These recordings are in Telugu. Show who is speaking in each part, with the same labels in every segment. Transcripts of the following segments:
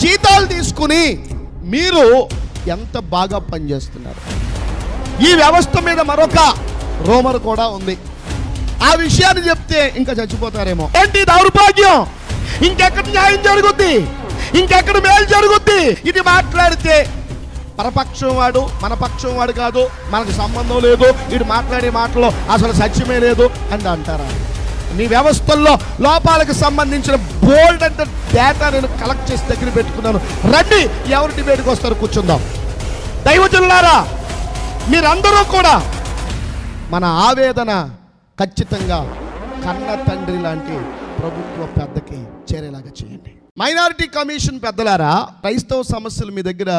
Speaker 1: జీతాలు తీసుకుని మీరు ఎంత బాగా పనిచేస్తున్నారు. ఈ వ్యవస్థ మీద మరొక రోమర్ కూడా ఉంది. ఆ విషయాన్ని చెప్తే ఇంకా చచ్చిపోతారేమో. ఏంటి దౌర్భాగ్యం? ఇంకెక్కడ న్యాయం జరుగుద్ది? ఇంకెక్కడ మేలు జరుగుద్ది? ఇది మాట్లాడితే పరపక్షం వాడు మన పక్షం వాడు కాదు, మనకు సంబంధం లేదు, వీడు మాట్లాడే మాటలో అసలు సత్యమే లేదు అని అంటారా? నీ వ్యవస్థల్లో లోపాలకు సంబంధించిన బోల్డ్ అంత డేటా నేను కలెక్ట్ చేసి దగ్గర పెట్టుకున్నాను. రండి, ఎవరు డిబేట్కి వస్తారు, కూర్చుందాం. దైవజనులారా, మీరందరూ కూడా మన ఆవేదన ఖచ్చితంగా కన్న తండ్రి లాంటి ప్రభుత్వ పెద్దకి చేరేలాగా చేయండి. మైనారిటీ కమిషన్ పెద్దలారా, క్రైస్తవ సమస్యలు మీ దగ్గర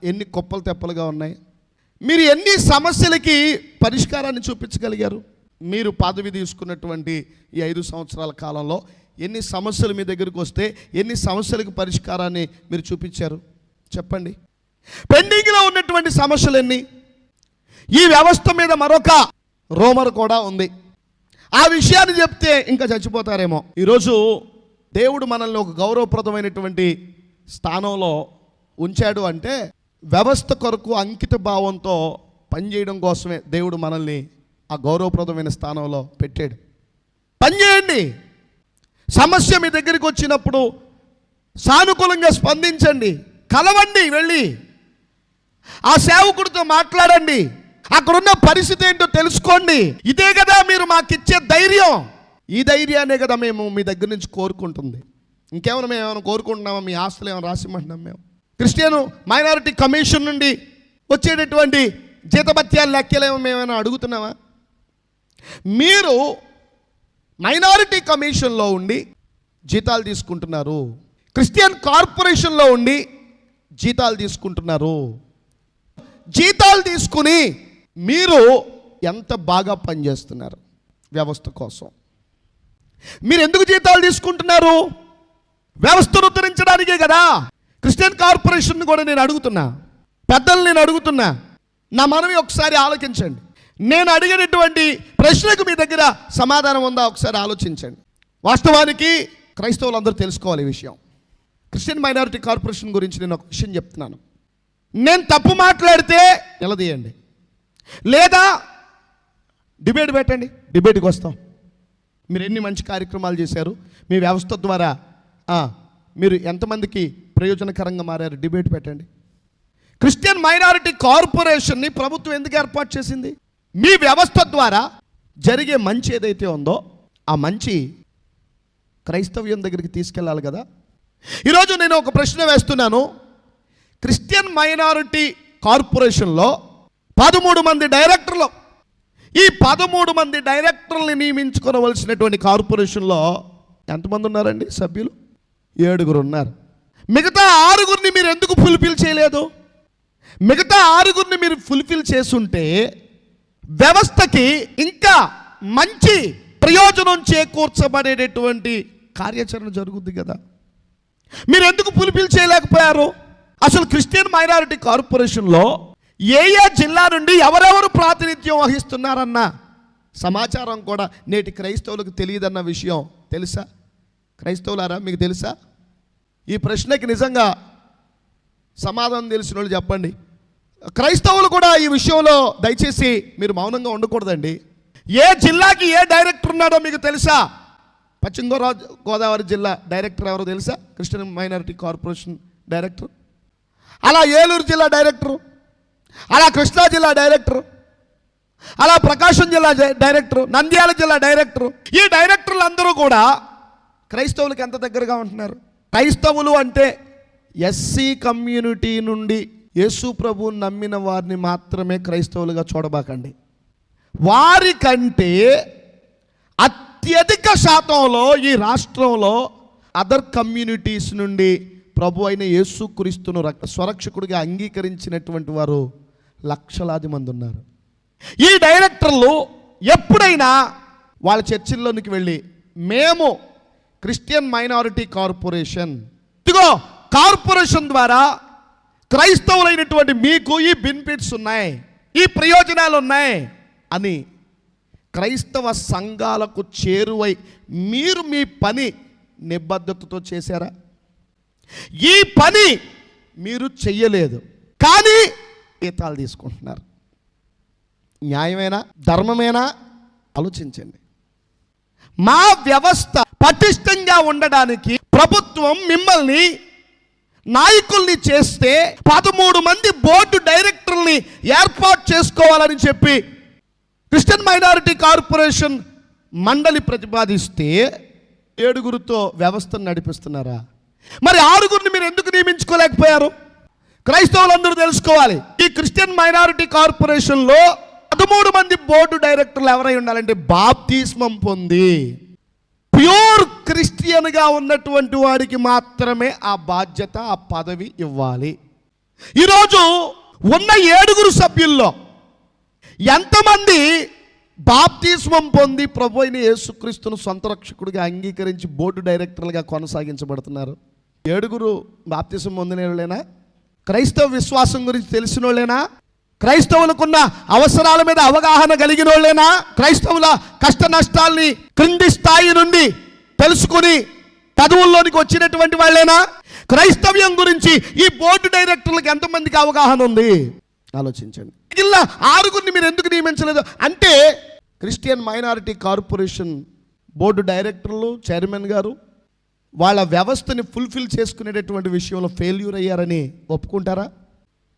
Speaker 1: ఎన్ని కుప్పలు తెప్పలుగా ఉన్నాయి? మీరు ఎన్ని సమస్యలకి పరిష్కారాన్ని చూపించగలిగారు? మీరు పదవి తీసుకున్నటువంటి ఈ 5 సంవత్సరాల కాలంలో ఎన్ని సమస్యలు మీ దగ్గరికి వస్తే ఎన్ని సమస్యలకు పరిష్కారాన్ని మీరు చూపించారు? చెప్పండి. పెండింగ్లో ఉన్నటువంటి సమస్యలు ఎన్ని? ఈ వ్యవస్థ మీద మరొక రోమర్ కూడా ఉంది. ఆ విషయాన్ని చెప్తే ఇంకా చచ్చిపోతారేమో. ఈరోజు దేవుడు మనల్ని ఒక గౌరవప్రదమైనటువంటి స్థానంలో ఉంచాడు అంటే వ్యవస్థ కొరకు అంకిత భావంతో పనిచేయడం కోసమే దేవుడు మనల్ని ఆ గౌరవప్రదమైన స్థానంలో పెట్టాడు. పనిచేయండి. సమస్య మీ దగ్గరికి వచ్చినప్పుడు సానుకూలంగా స్పందించండి, కలవండి, వెళ్ళి ఆ సేవకుడితో మాట్లాడండి, అక్కడున్న పరిస్థితి ఏంటో తెలుసుకోండి. ఇదే కదా మీరు మాకిచ్చే ధైర్యం. ఈ ధైర్యాన్ని కదా మేము మీ దగ్గర నుంచి కోరుకుంటుంది. ఇంకేమైనా మేము ఏమైనా కోరుకుంటున్నామా? మీ ఆస్తులు ఏమైనా రాసిమంటున్నాం? మేము క్రిస్టియన్ మైనారిటీ కమిషన్ నుండి వచ్చేటటువంటి జీతభత్యాల లెక్కలేమో మేమైనా అడుగుతున్నామా? మీరు మైనారిటీ కమిషన్లో ఉండి జీతాలు తీసుకుంటున్నారు, క్రిస్టియన్ కార్పొరేషన్లో ఉండి జీతాలు తీసుకుంటున్నారు. జీతాలు తీసుకుని మీరు ఎంత బాగా పనిచేస్తున్నారు వ్యవస్థ కోసం. మీరు ఎందుకు జీతాలు తీసుకుంటున్నారు? వ్యవస్థను ఉద్ధరించడానికే కదా. క్రిస్టియన్ కార్పొరేషన్ కూడా నేను అడుగుతున్నా, పెద్దలు నేను అడుగుతున్నా, నా మనవి ఒకసారి ఆలోచించండి. నేను అడిగినటువంటి ప్రశ్నకు మీ దగ్గర సమాధానం ఉందా ఒకసారి ఆలోచించండి. వాస్తవానికి క్రైస్తవులందరూ తెలుసుకోవాలి ఈ విషయం. క్రిస్టియన్ మైనారిటీ కార్పొరేషన్ గురించి నేను ఒక విషయం చెప్తున్నాను. నేను తప్పు మాట్లాడితే నిలదీయండి, లేదా డిబేట్ పెట్టండి, డిబేట్కి వస్తాం. మీరు ఎన్ని మంచి కార్యక్రమాలు చేశారు, మీ వ్యవస్థ ద్వారా మీరు ఎంతమందికి ప్రయోజనకరంగా మారారు, డిబేట్ పెట్టండి. క్రిస్టియన్ మైనారిటీ కార్పొరేషన్ని ప్రభుత్వం ఎందుకు ఏర్పాటు చేసింది? మీ వ్యవస్థ ద్వారా జరిగే మంచి ఏదైతే ఉందో ఆ మంచి క్రైస్తవ్యం దగ్గరికి తీసుకెళ్ళాలి కదా. ఈరోజు నేను ఒక ప్రశ్న వేస్తున్నాను. క్రిస్టియన్ మైనారిటీ కార్పొరేషన్లో 13 మంది డైరెక్టర్లు, ఈ 13 మంది డైరెక్టర్లని నియమించుకోవలసినటువంటి కార్పొరేషన్లో ఎంతమంది ఉన్నారండి సభ్యులు? 7 ఉన్నారు. మిగతా 6 మీరు ఎందుకు ఫుల్ఫిల్ చేయలేదు? మిగతా 6 మీరు ఫుల్ఫిల్ చేసుంటే వ్యవస్థకి ఇంకా మంచి ప్రయోజనం చేకూర్చబడేటటువంటి కార్యాచరణ జరుగుద్ది కదా. మీరు ఎందుకు ఫుల్ఫిల్ చేయలేకపోయారు? అసలు క్రిస్టియన్ మైనారిటీ కార్పొరేషన్లో ఏ జిల్లా నుండి ఎవరెవరు ప్రాతినిధ్యం వహిస్తున్నారన్న సమాచారం కూడా నేటి క్రైస్తవులకు తెలియదన్న విషయం తెలుసా? క్రైస్తవులారా, మీకు తెలుసా? ఈ ప్రశ్నకి నిజంగా సమాధానం తెలిసిన వాళ్ళు చెప్పండి. క్రైస్తవులు కూడా ఈ విషయంలో దయచేసి మీరు మౌనంగా ఉండకూడదండి. ఏ జిల్లాకి ఏ డైరెక్టర్ ఉన్నాడో మీకు తెలుసా? పశ్చిమ గోదావరి జిల్లా డైరెక్టర్ ఎవరో తెలుసా? Christian minority corporation director. అలా ఏలూరు జిల్లా డైరెక్టరు, అలా కృష్ణా జిల్లా డైరెక్టరు, అలా ప్రకాశం జిల్లా డైరెక్టరు, నంద్యాల జిల్లా డైరెక్టరు. ఈ డైరెక్టర్లు అందరూ కూడా క్రైస్తవులకు ఎంత దగ్గరగా ఉంటున్నారు? క్రైస్తవులు అంటే ఎస్సీ కమ్యూనిటీ నుండి యేసు ప్రభువుని నమ్మిన వారిని మాత్రమే క్రైస్తవులుగా చూడబాకండి. వారికంటే అత్యధిక శాతంలో ఈ రాష్ట్రంలో అదర్ కమ్యూనిటీస్ నుండి ప్రభు అయిన యేసుక్రీస్తును స్వరక్షకుడిగా అంగీకరించినటువంటి వారు లక్షలాది మంది ఉన్నారు. ఈ డైరెక్టర్లు ఎప్పుడైనా వాళ్ళ చర్చిల్లోనికి వెళ్ళి మేము క్రిస్టియన్ మైనారిటీ కార్పొరేషన్, ఇదిగో కార్పొరేషన్ ద్వారా క్రైస్తవులైనటువంటి మీకు ఈ బెనిఫిట్స్ ఉన్నాయి, ఈ ప్రయోజనాలు ఉన్నాయి అని క్రైస్తవ సంఘాలకు చేరువై మీరు మీ పని నిబద్ధతతో చేశారా? ఈ పని మీరు చెయ్యలేదు, కానీ జీతాలు తీసుకుంటున్నారు. న్యాయమేనా? ధర్మమేనా? ఆలోచించండి. మా వ్యవస్థ పటిష్టంగా ఉండడానికి ప్రభుత్వం మిమ్మల్ని నాయకుల్ని చేస్తే 13 మంది బోర్డు డైరెక్టర్ని ఏర్పాటు చేసుకోవాలని చెప్పి క్రిస్టియన్ మైనారిటీ కార్పొరేషన్ మండలి ప్రతిపాదిస్తే 7గురితో వ్యవస్థను నడిపిస్తున్నారా? మరి 6గురిని మీరు ఎందుకు నియమించుకోలేకపోయారు? క్రైస్తవులందరూ తెలుసుకోవాలి. ఈ క్రిస్టియన్ మైనారిటీ కార్పొరేషన్లో 13 మంది బోర్డు డైరెక్టర్లు ఎవరై ఉండాలంటే బాప్తిస్మం పొంది ప్యూర్ క్రిస్టియన్గా ఉన్నటువంటి వాడికి మాత్రమే ఆ బాధ్యత, ఆ పదవి ఇవ్వాలి. ఈరోజు ఉన్న 7గురు సభ్యుల్లో ఎంతమంది బాప్తిస్మం పొంది ప్రభు అయిన యేసుక్రీస్తును సొంత రక్షకుడిగా అంగీకరించి బోర్డు డైరెక్టర్లుగా కొనసాగించబడుతున్నారు? 7గురు బాప్తిస్మం పొందిన వాళ్ళేనా? క్రైస్తవ విశ్వాసం గురించి తెలిసిన వాళ్ళేనా? క్రైస్తవులకున్న అవసరాల మీద అవగాహన కలిగిన వాళ్ళేనా? క్రైస్తవుల కష్ట నష్టాల్ని క్రింది స్థాయి నుండి తెలుసుకుని చదువుల్లోనికి వచ్చినటువంటి వాళ్ళేనా? క్రైస్తవ్యం గురించి ఈ బోర్డు డైరెక్టర్లకు ఎంతమందికి అవగాహన ఉంది? ఆలోచించండి. ఇలా 6గురిని మీరు ఎందుకు నియమించలేదు అంటే క్రిస్టియన్ మైనారిటీ కార్పొరేషన్ బోర్డు డైరెక్టర్లు, చైర్మన్ గారు వాళ్ళ వ్యవస్థని ఫుల్ఫిల్ చేసుకునేటటువంటి విషయంలో ఫెయిల్యూర్ అయ్యారని ఒప్పుకుంటారా?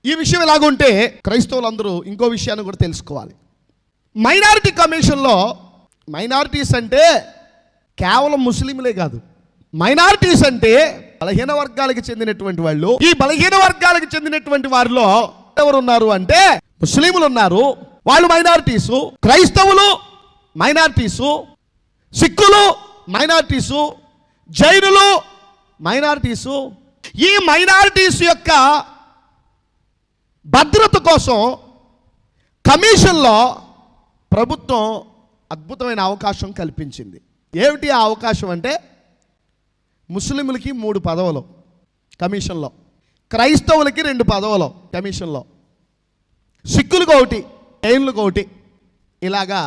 Speaker 1: ఈ విషయం ఎలాగుంటే క్రైస్తవులందరూ ఇంకో విషయాన్ని కూడా తెలుసుకోవాలి. మైనారిటీ కమిషన్లో మైనారిటీస్ అంటే కేవలం ముస్లింలే కాదు, మైనారిటీస్ అంటే బలహీన వర్గాలకు చెందినటువంటి వాళ్ళు. ఈ బలహీన వర్గాలకు చెందినటువంటి వారిలో ఎవరు ఉన్నారు అంటే ముస్లింలు ఉన్నారు, వాళ్ళు మైనారిటీసు. క్రైస్తవులు మైనారిటీసు, సిక్కులు మైనారిటీసు, జైనులు మైనారిటీసు. ఈ మైనారిటీస్ యొక్క భద్రత కోసం కమిషన్లో ప్రభుత్వం అద్భుతమైన అవకాశం కల్పించింది. ఏమిటి ఆ అవకాశం అంటే ముస్లింలకి 3 పదవులు కమిషన్లో, క్రైస్తవులకి 2 పదవులు కమిషన్లో, సిక్కులకు 1, జైనులకు 1. ఇలాగా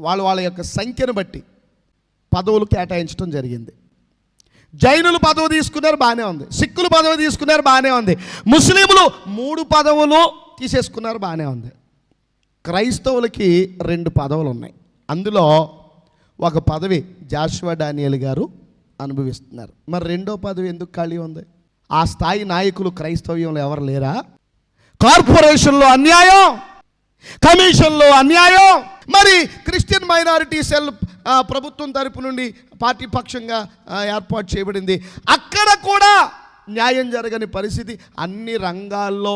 Speaker 1: వాళ్ళ యొక్క సంఖ్యను బట్టి పదవులు కేటాయించడం జరిగింది. జైనులు పదవి తీసుకున్నారు, బాగానే ఉంది. సిక్కులు పదవి తీసుకున్నారు, బాగానే ఉంది. ముస్లింలు 3 పదవులు తీసేసుకున్నారు, బాగానే ఉంది. క్రైస్తవులకి 2 పదవులు ఉన్నాయి. అందులో ఒక పదవి జాషువా డానియల్ గారు అనుభవిస్తున్నారు. మరి 2వ పదవి ఎందుకు ఖాళీ ఉంది? ఆ స్థాయి నాయకులు క్రైస్తవ్యంలో ఎవరు లేరా? కార్పొరేషన్లో అన్యాయం, కమిషన్లో అన్యాయం. మరి క్రిస్టియన్ మైనారిటీ సెల్ ప్రభుత్వం తరపు నుండి పార్టీ పక్షంగా ఏర్పాటు చేయబడింది. అక్కడ కూడా న్యాయం జరగని పరిస్థితి. అన్ని రంగాల్లో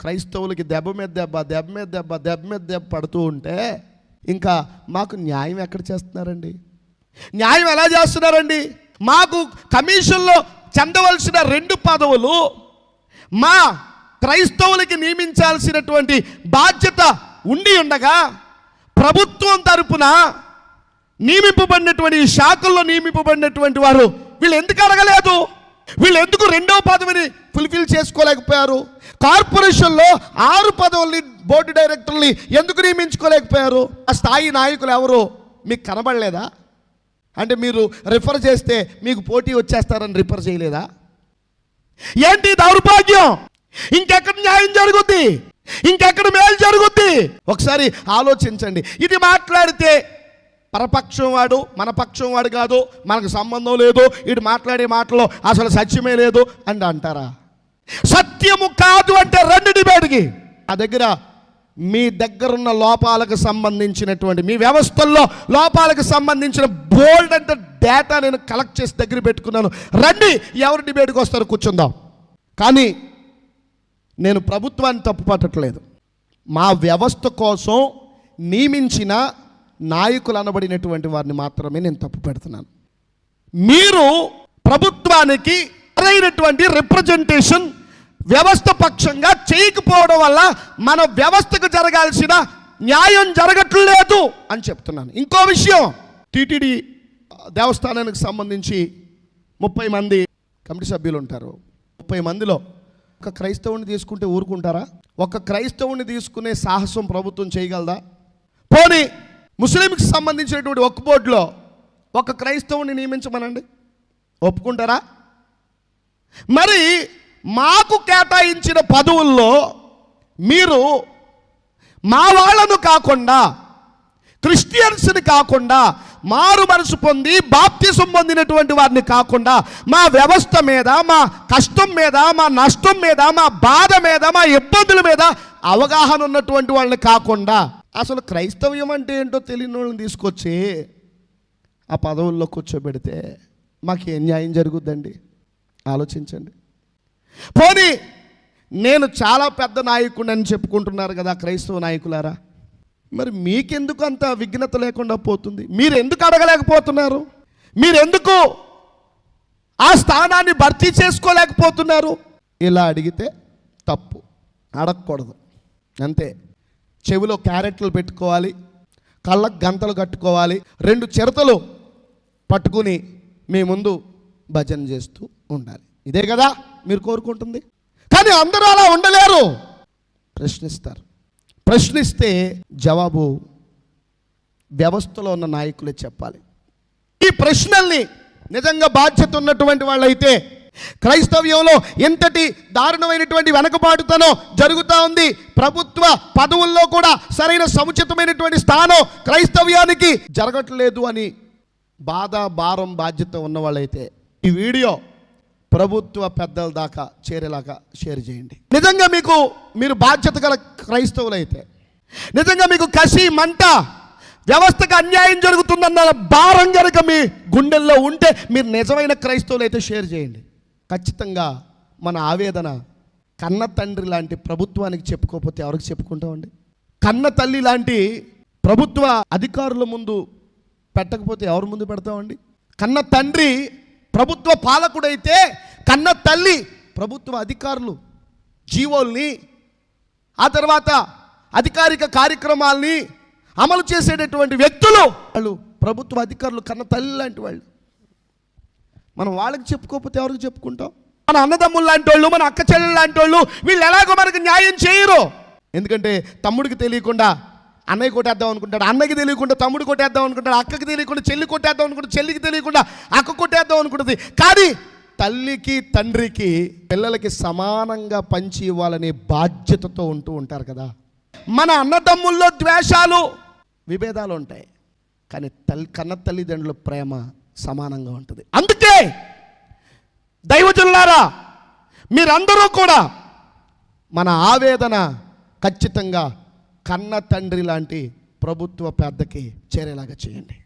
Speaker 1: క్రైస్తవులకి దెబ్బ మీద దెబ్బ పడుతూ ఉంటే ఇంకా మాకు న్యాయం ఎక్కడ చేస్తున్నారండి? న్యాయం ఎలా చేస్తున్నారండి? మాకు కమిషన్లో చెందవలసిన 2 పదవులు మా క్రైస్తవులకి నియమించాల్సినటువంటి బాధ్యత ఉండి ఉండగా ప్రభుత్వం తరపున నియమింపబడినటువంటి శాఖల్లో నియమింపబడినటువంటి వారు వీళ్ళు ఎందుకు అడగలేదు? వీళ్ళు ఎందుకు 2వ పదవిని ఫుల్ఫిల్ చేసుకోలేకపోయారు? కార్పొరేషన్లో 6 పదవుల్ని బోర్డు డైరెక్టర్ని ఎందుకు నియమించుకోలేకపోయారు? ఆ స్థాయి నాయకులు ఎవరు మీకు కనబడలేదా? అంటే మీరు రిఫర్ చేస్తే మీకు పోటీ వచ్చేస్తారని రిఫర్ చేయలేదా? ఏంటి దౌర్భాగ్యం? ఇంకెక్కడ న్యాయం జరుగుద్ది? ఇంకెక్కడ మేలు జరుగుద్ది? ఒకసారి ఆలోచించండి. ఇది మాట్లాడితే పరపక్షం వాడు మన పక్షం వాడు కాదు, మనకు సంబంధం లేదు, ఇటు మాట్లాడే మాటలో అసలు సత్యమే లేదు అని అంటారా? సత్యము కాదు అంటే రండి డిబేట్కి. ఆ దగ్గర మీ దగ్గరున్న లోపాలకు సంబంధించినటువంటి మీ వ్యవస్థల్లో లోపాలకు సంబంధించిన బోల్డ్ అంత డేటా నేను కలెక్ట్ చేసి దగ్గర పెట్టుకున్నాను. రండి, ఎవరు డిబేట్కి వస్తారో కూర్చుందాం. కానీ నేను ప్రభుత్వాన్ని తప్పు పట్టట్లేదు. మా వ్యవస్థ కోసం నియమించిన నాయకులు అనబడినటువంటి వారిని మాత్రమే నేను తప్పు పెడుతున్నాను. మీరు ప్రభుత్వానికి సరైనటువంటి రిప్రజెంటేషన్ వ్యవస్థ పక్షంగా చేయకపోవడం వల్ల మన వ్యవస్థకు జరగాల్సిన న్యాయం జరగట్లేదు అని చెప్తున్నాను. ఇంకో విషయం, టీటీడీ దేవస్థానానికి సంబంధించి 30 మంది కమిటీ సభ్యులు ఉంటారు. 30 మందిలో ఒక క్రైస్తవుని తీసుకుంటే ఊరుకుంటారా? ఒక క్రైస్తవుని తీసుకునే సాహసం ప్రభుత్వం చేయగలదా? పోనీ ముస్లింకి సంబంధించినటువంటి ఒక బోర్డులో ఒక క్రైస్తవుని నియమించమనండి, ఒప్పుకుంటారా? మరి మాకు కేటాయించిన పదవుల్లో మీరు మా వాళ్ళను కాకుండా, క్రిస్టియన్స్ని కాకుండా, మారు మనసు పొంది బాప్తిసం పొందినటువంటి వారిని కాకుండా, మా వ్యవస్థ మీద, మా కష్టం మీద, మా నష్టం మీద, మా బాధ మీద, మా ఇబ్బందుల మీద అవగాహన ఉన్నటువంటి వాళ్ళని కాకుండా, అసలు క్రైస్తవ్యం అంటే ఏంటో తెలియని వాళ్ళని తీసుకొచ్చి ఆ పదవుల్లో కూర్చోబెడితే మాకేం న్యాయం జరుగుద్దండి? ఆలోచించండి. పోనీ నేను చాలా పెద్ద నాయకుడిని అని చెప్పుకుంటున్నారు కదా క్రైస్తవ నాయకులారా, మరి మీకెందుకు అంత విఘ్నత లేకుండా పోతుంది? మీరు ఎందుకు అడగలేకపోతున్నారు? మీరెందుకు ఆ స్థానాన్ని భర్తీ చేసుకోలేకపోతున్నారు? ఇలా అడిగితే తప్పు, అడగకూడదు, అంతే. చెవిలో క్యారెట్లు పెట్టుకోవాలి, కళ్ళకు గంతలు కట్టుకోవాలి, 2 చిరతలు పట్టుకుని మీ ముందు భజన చేస్తూ ఉండాలి. ఇదే కదా మీరు కోరుకుంటుంది? కానీ అందరూ అలా ఉండలేరు. ప్రశ్నిస్తారు. ప్రశ్నిస్తే జవాబు వ్యవస్థలో ఉన్న నాయకులే చెప్పాలి. ఈ ప్రశ్నల్ని నిజంగా బాధ్యత ఉన్నటువంటి వాళ్ళైతే, క్రైస్తవ్యంలో ఎంతటి దారుణమైనటువంటి వెనకబాటుతనం జరుగుతూ ఉంది, ప్రభుత్వ పదవుల్లో కూడా సరైన సముచితమైనటువంటి స్థానం క్రైస్తవ్యానికి జరగట్లేదు అని బాధ, భారం, బాధ్యత ఉన్న వాళ్ళైతే ఈ వీడియో ప్రభుత్వ పెద్దల దాకా చేరేలాగా షేర్ చేయండి. నిజంగా మీరు బాధ్యత గల క్రైస్తవులైతే, నిజంగా మీకు కసి, మంట, వ్యవస్థకు అన్యాయం జరుగుతుందన్న భారం కనుక మీ గుండెల్లో ఉంటే, మీరు నిజమైన క్రైస్తవులైతే షేర్ చేయండి. ఖచ్చితంగా మన ఆవేదన కన్న తండ్రి లాంటి ప్రభుత్వానికి చెప్పుకోకపోతే ఎవరికి చెప్పుకుంటామండి? కన్న తల్లి లాంటి ప్రభుత్వ అధికారుల ముందు పెట్టకపోతే ఎవరి ముందు పెడతామండి? కన్న తండ్రి ప్రభుత్వ పాలకుడైతే, కన్న తల్లి ప్రభుత్వ అధికారులు జీవోల్ని, ఆ తర్వాత అధికారిక కార్యక్రమాల్ని అమలు చేసేటటువంటి వ్యక్తులు వాళ్ళు ప్రభుత్వ అధికారులు, కన్న తల్లి లాంటి వాళ్ళు. మనం వాళ్ళకి చెప్పుకోకపోతే ఎవరికి చెప్పుకుంటాం? మన అన్నదమ్ములు లాంటి వాళ్ళు, మన అక్క చెల్లెలు లాంటి వాళ్ళు, వీళ్ళు ఎలాగో మనకు న్యాయం చేయరు. ఎందుకంటే తమ్ముడికి తెలియకుండా అన్నయ్య కొట్టేద్దాం అనుకుంటాడు, అన్నకి తెలియకుండా తమ్ముడు కొట్టేద్దాం అనుకుంటాడు, అక్కకి తెలియకుండా చెల్లి కొట్టేద్దాం అనుకుంటాడు, చెల్లికి తెలియకుండా అక్క కొట్టేద్దాం అనుకుంటుంది. కానీ తల్లికి, తండ్రికి, పిల్లలకి సమానంగా పంచి ఇవ్వాలనే బాధ్యతతో ఉంటూ ఉంటారు కదా. మన అన్నదమ్ముల్లో ద్వేషాలు, విభేదాలు ఉంటాయి, కానీ కన్న తల్లిదండ్రుల ప్రేమ సమానంగా ఉంటుంది. అందుకే దైవజనులారా, మీరందరూ కూడా మన ఆవేదన ఖచ్చితంగా కన్న తండ్రి లాంటి ప్రభుత్వ పెద్దకి చేరేలాగా చేయండి.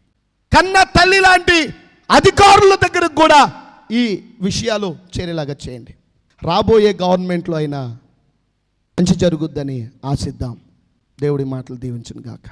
Speaker 1: కన్న తల్లి లాంటి అధికారుల దగ్గరకు కూడా ఈ విషయాలు చేరేలాగా చేయండి. రాబోయే గవర్నమెంట్లో అయినా మంచి జరుగుద్దని ఆశిద్దాం. దేవుడి మాటలు దీవించును గాక.